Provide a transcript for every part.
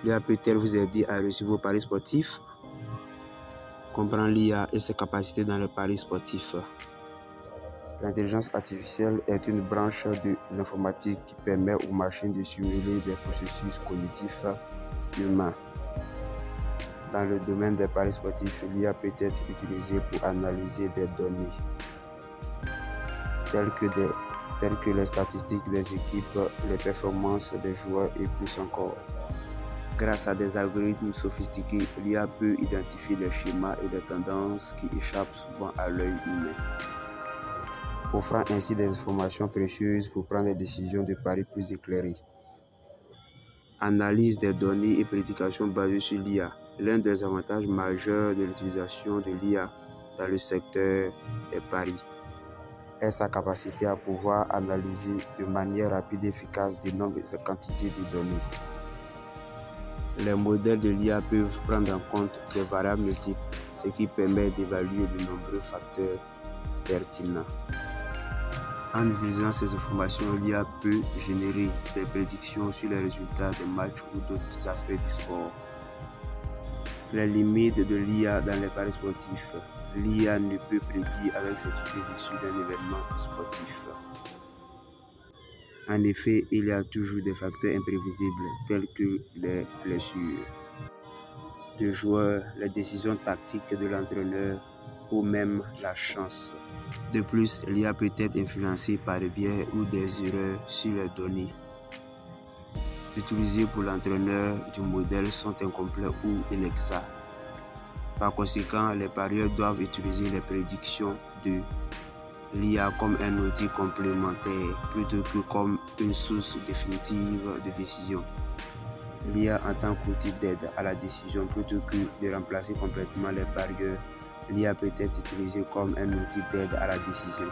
L'IA peut-elle vous aider à réussir vos paris sportifs? Comprendre l'IA et ses capacités dans les paris sportifs. L'intelligence artificielle est une branche de l'informatique qui permet aux machines de simuler des processus cognitifs humains. Dans le domaine des paris sportifs, l'IA peut être utilisée pour analyser des données telles que les statistiques des équipes, les performances des joueurs et plus encore. Grâce à des algorithmes sophistiqués, l'IA peut identifier des schémas et des tendances qui échappent souvent à l'œil humain, offrant ainsi des informations précieuses pour prendre des décisions de paris plus éclairées. Analyse des données et prédications basées sur l'IA. L'un des avantages majeurs de l'utilisation de l'IA dans le secteur des paris est sa capacité à pouvoir analyser de manière rapide et efficace d'énormes quantités de données. Les modèles de l'IA peuvent prendre en compte des variables multiples, ce qui permet d'évaluer de nombreux facteurs pertinents. En utilisant ces informations, l'IA peut générer des prédictions sur les résultats des matchs ou d'autres aspects du sport. Les limites de l'IA dans les paris sportifs. L'IA ne peut prédire avec certitude l'issue d'un événement sportif. En effet, il y a toujours des facteurs imprévisibles tels que les blessures de joueurs, les décisions tactiques de l'entraîneur ou même la chance. De plus, l'IA peut être influencée par des biais ou des erreurs sur les données utilisées pour l'entraîneur du modèle sont incomplets ou inexacts. Par conséquent, les parieurs doivent utiliser les prédictions de l'IA comme un outil complémentaire plutôt que comme une source définitive de décision. L'IA en tant qu'outil d'aide à la décision plutôt que de remplacer complètement les parieurs. L'IA peut être utilisée comme un outil d'aide à la décision.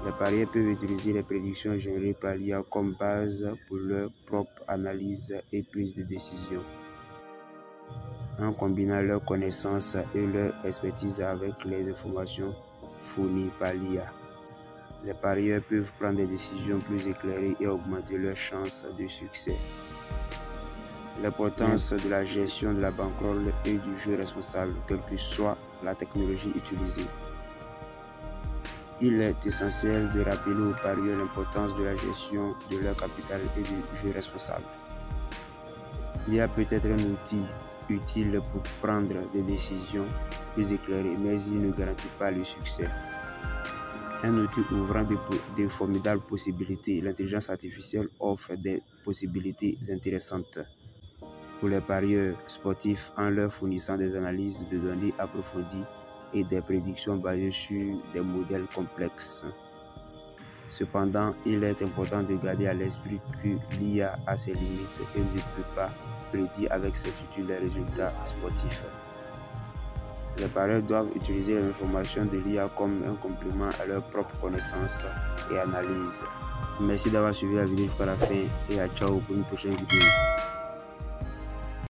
Les parieurs peuvent utiliser les prédictions générées par l'IA comme base pour leur propre analyse et prise de décision, en combinant leurs connaissances et leur expertise avec les informations fournies par l'IA. Les parieurs peuvent prendre des décisions plus éclairées et augmenter leurs chances de succès. L'importance de la gestion de la bankroll et du jeu responsable, quelle que soit la technologie utilisée. Il est essentiel de rappeler aux parieurs l'importance de la gestion de leur capital et du jeu responsable. L'IA peut être un outil utile pour prendre des décisions plus éclairées, mais il ne garantit pas le succès. Un outil ouvrant de formidables possibilités, l'intelligence artificielle offre des possibilités intéressantes pour les parieurs sportifs en leur fournissant des analyses de données approfondies et des prédictions basées sur des modèles complexes. Cependant, il est important de garder à l'esprit que l'IA a ses limites et ne peut pas prédire avec certitude les résultats sportifs. Les parieurs doivent utiliser les informations de l'IA comme un complément à leurs propres connaissances et analyses. Merci d'avoir suivi la vidéo jusqu'à la fin et à ciao pour une prochaine vidéo.